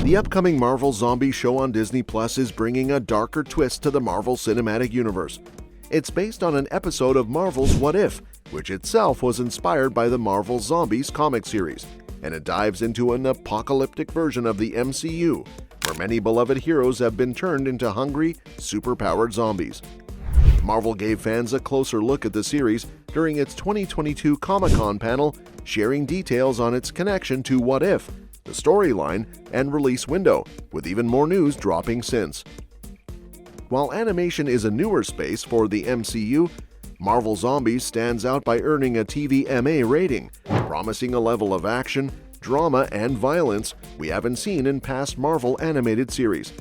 The upcoming Marvel Zombie show on Disney Plus is bringing a darker twist to the Marvel Cinematic Universe. It's based on an episode of Marvel's What If, which itself was inspired by the Marvel Zombies comic series, and it dives into an apocalyptic version of the MCU, where many beloved heroes have been turned into hungry, superpowered zombies. Marvel gave fans a closer look at the series during its 2022 Comic-Con panel, sharing details on its connection to What If, the storyline, and release window, with even more news dropping since. While animation is a newer space for the MCU, Marvel Zombies stands out by earning a TVMA rating, promising a level of action, drama, and violence we haven't seen in past Marvel animated series.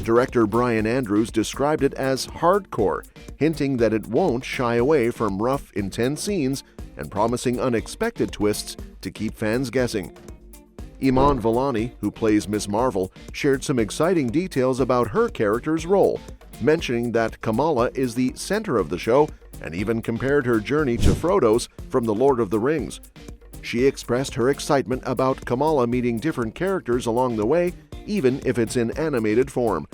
Director Brian Andrews described it as hardcore, hinting that it won't shy away from rough, intense scenes and promising unexpected twists to keep fans guessing. Iman Vellani, who plays Ms. Marvel, shared some exciting details about her character's role, mentioning that Kamala is the center of the show and even compared her journey to Frodo's from The Lord of the Rings. She expressed her excitement about Kamala meeting different characters along the way, even if it's in animated form.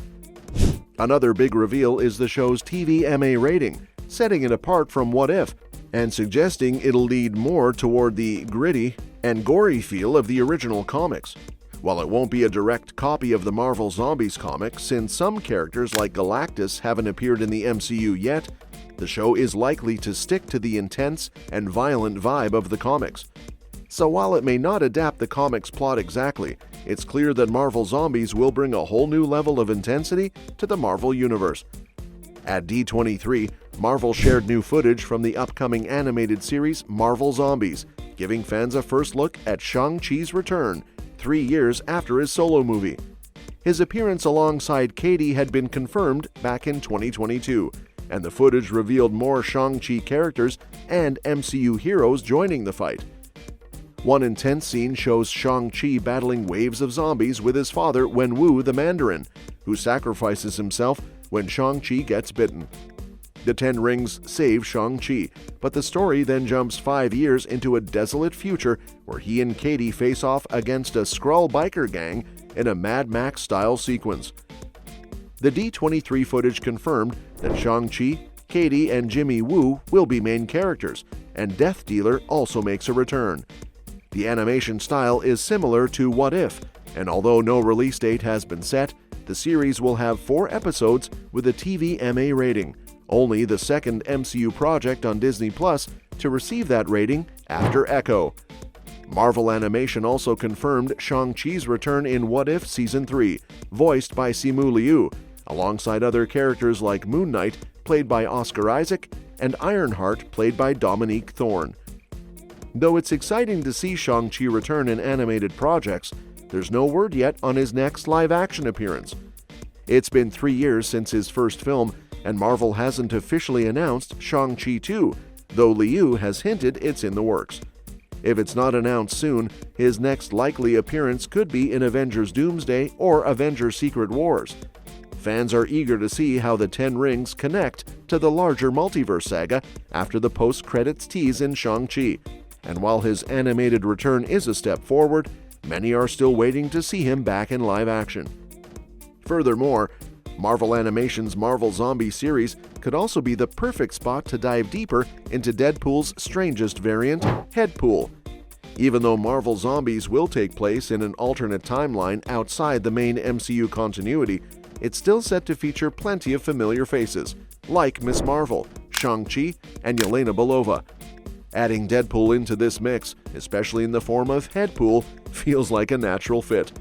Another big reveal is the show's TVMA rating, setting it apart from What If, and suggesting it'll lead more toward the gritty and gory feel of the original comics. While it won't be a direct copy of the Marvel Zombies comic, since some characters like Galactus haven't appeared in the MCU yet, the show is likely to stick to the intense and violent vibe of the comics. So while it may not adapt the comics plot exactly, it's clear that Marvel Zombies will bring a whole new level of intensity to the Marvel Universe. At D23, Marvel shared new footage from the upcoming animated series Marvel Zombies, giving fans a first look at Shang-Chi's return 3 years after his solo movie. His appearance alongside Katie had been confirmed back in 2022, and the footage revealed more Shang-Chi characters and MCU heroes joining the fight. One intense scene shows Shang-Chi battling waves of zombies with his father Wenwu the Mandarin, who sacrifices himself when Shang-Chi gets bitten. The 10 Rings save Shang-Chi, but the story then jumps 5 years into a desolate future where he and Katie face off against a Skrull biker gang in a Mad Max-style sequence. The D23 footage confirmed that Shang-Chi, Katie, and Jimmy Woo will be main characters, and Death Dealer also makes a return. The animation style is similar to What If, and although no release date has been set, the series will have 4 episodes with a TVMA rating, only the second MCU project on Disney Plus to receive that rating after Echo. Marvel Animation also confirmed Shang-Chi's return in What If Season 3, voiced by Simu Liu, alongside other characters like Moon Knight, played by Oscar Isaac, and Ironheart, played by Dominique Thorne. Though it's exciting to see Shang-Chi return in animated projects, there's no word yet on his next live-action appearance. It's been 3 years since his first film, and Marvel hasn't officially announced Shang-Chi 2, though Liu has hinted it's in the works. If it's not announced soon, his next likely appearance could be in Avengers Doomsday or Avengers Secret Wars. Fans are eager to see how the 10 Rings connect to the larger multiverse saga after the post-credits tease in Shang-Chi. And while his animated return is a step forward, many are still waiting to see him back in live action. Furthermore, Marvel Animation's Marvel Zombie series could also be the perfect spot to dive deeper into Deadpool's strangest variant, Headpool. Even though Marvel Zombies will take place in an alternate timeline outside the main MCU continuity, it's still set to feature plenty of familiar faces, like Ms. Marvel, Shang-Chi, and Yelena Belova. Adding Deadpool into this mix, especially in the form of Headpool, feels like a natural fit.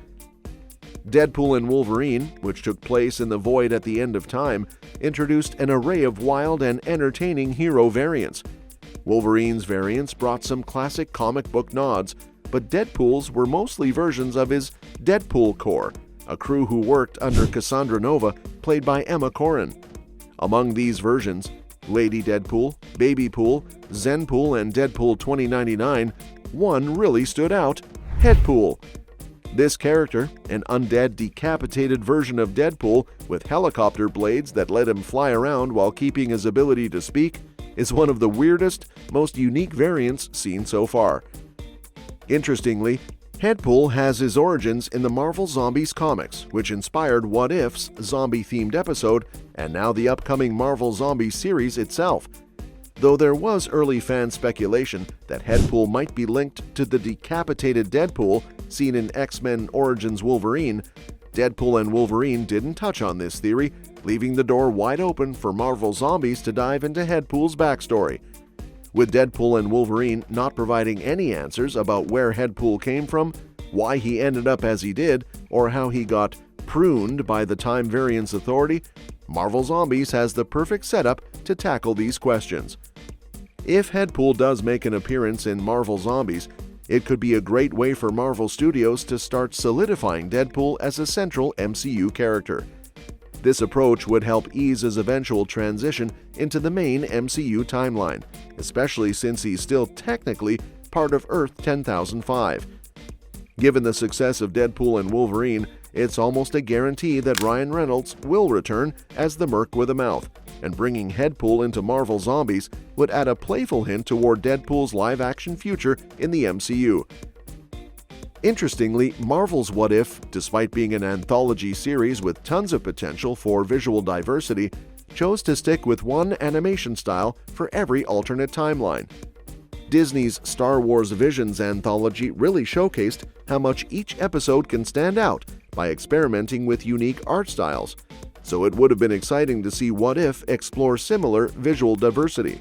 Deadpool and Wolverine, which took place in the void at the end of time, introduced an array of wild and entertaining hero variants. Wolverine's variants brought some classic comic book nods, but Deadpool's were mostly versions of his Deadpool Corps, a crew who worked under Cassandra Nova, played by Emma Corrin. Among these versions, Lady Deadpool, Baby Pool, Zenpool, and Deadpool 2099, one really stood out: Headpool. This character, an undead, decapitated version of Deadpool with helicopter blades that let him fly around while keeping his ability to speak, is one of the weirdest, most unique variants seen so far. Interestingly, Deadpool has his origins in the Marvel Zombies comics, which inspired What If's zombie-themed episode and now the upcoming Marvel Zombies series itself. Though there was early fan speculation that Deadpool might be linked to the decapitated Deadpool seen in X-Men Origins Wolverine, Deadpool and Wolverine didn't touch on this theory, leaving the door wide open for Marvel Zombies to dive into Deadpool's backstory. With Deadpool and Wolverine not providing any answers about where Deadpool came from, why he ended up as he did, or how he got pruned by the Time Variance Authority, Marvel Zombies has the perfect setup to tackle these questions. If Deadpool does make an appearance in Marvel Zombies, it could be a great way for Marvel Studios to start solidifying Deadpool as a central MCU character. This approach would help ease his eventual transition into the main MCU timeline, especially since he's still technically part of Earth 10,005. Given the success of Deadpool and Wolverine, it's almost a guarantee that Ryan Reynolds will return as the Merc with a Mouth, and bringing Deadpool into Marvel Zombies would add a playful hint toward Deadpool's live-action future in the MCU. Interestingly, Marvel's What If, despite being an anthology series with tons of potential for visual diversity, chose to stick with one animation style for every alternate timeline. Disney's Star Wars Visions anthology really showcased how much each episode can stand out by experimenting with unique art styles, so it would have been exciting to see What If explore similar visual diversity.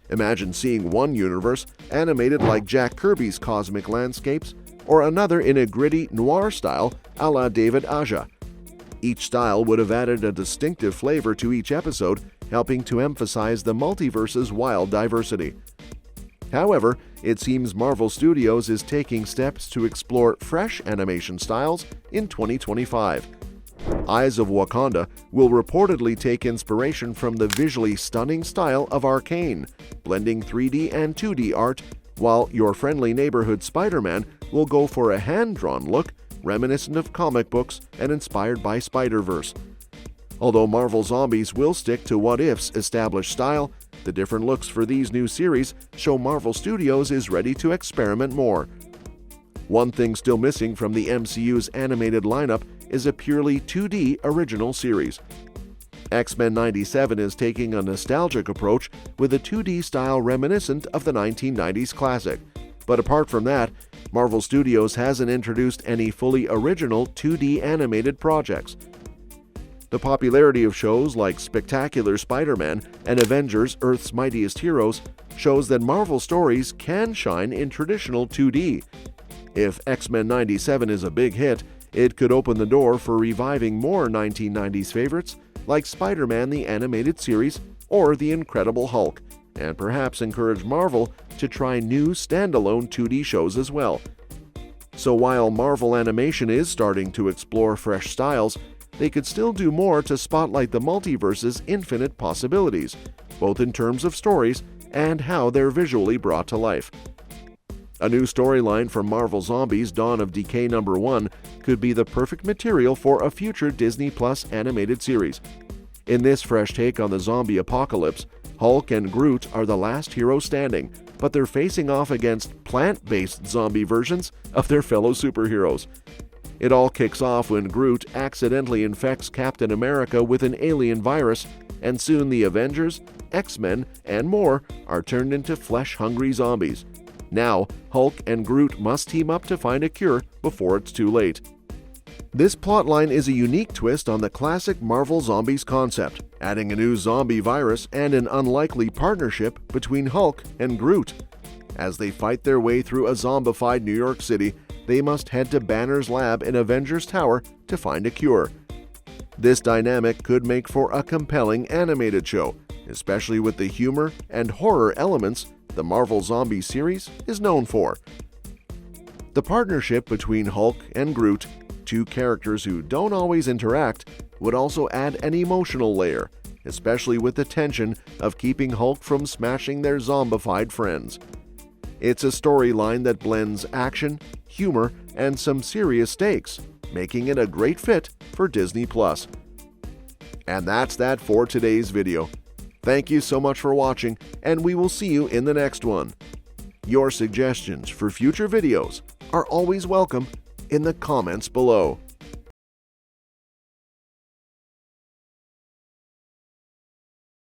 Imagine seeing one universe animated like Jack Kirby's cosmic landscapes, or another in a gritty noir style a la David Aja. Each style would have added a distinctive flavor to each episode, helping to emphasize the multiverse's wild diversity. However, it seems Marvel Studios is taking steps to explore fresh animation styles in 2025. Eyes of Wakanda will reportedly take inspiration from the visually stunning style of Arcane, blending 3D and 2D art, while Your Friendly Neighborhood Spider-Man will go for a hand-drawn look reminiscent of comic books and inspired by Spider-Verse. Although Marvel Zombies will stick to What If's established style, the different looks for these new series show Marvel Studios is ready to experiment more. One thing still missing from the MCU's animated lineup is a purely 2D original series. X-Men 97 is taking a nostalgic approach with a 2D style reminiscent of the 1990s classic. But apart from that, Marvel Studios hasn't introduced any fully original 2D animated projects. The popularity of shows like Spectacular Spider-Man and Avengers Earth's Mightiest Heroes shows that Marvel stories can shine in traditional 2D. If X-Men 97 is a big hit, it could open the door for reviving more 1990s favorites like Spider-Man the Animated Series or The Incredible Hulk, and perhaps encourage Marvel to try new standalone 2D shows as well. So while Marvel Animation is starting to explore fresh styles, they could still do more to spotlight the multiverse's infinite possibilities, both in terms of stories and how they're visually brought to life. A new storyline from Marvel Zombies Dawn of Decay #1 could be the perfect material for a future Disney Plus animated series. In this fresh take on the zombie apocalypse, Hulk and Groot are the last heroes standing, but they're facing off against plant-based zombie versions of their fellow superheroes. It all kicks off when Groot accidentally infects Captain America with an alien virus, and soon the Avengers, X-Men, and more are turned into flesh-hungry zombies. Now, Hulk and Groot must team up to find a cure before it's too late. This plotline is a unique twist on the classic Marvel Zombies concept, adding a new zombie virus and an unlikely partnership between Hulk and Groot. As they fight their way through a zombified New York City, they must head to Banner's lab in Avengers Tower to find a cure. This dynamic could make for a compelling animated show, especially with the humor and horror elements the Marvel Zombies series is known for. The partnership between Hulk and Groot, two characters who don't always interact, would also add an emotional layer, especially with the tension of keeping Hulk from smashing their zombified friends. It's a storyline that blends action, humor, and some serious stakes, making it a great fit for Disney+. And that's that for today's video. Thank you so much for watching, and we will see you in the next one. Your suggestions for future videos are always welcome in the comments below.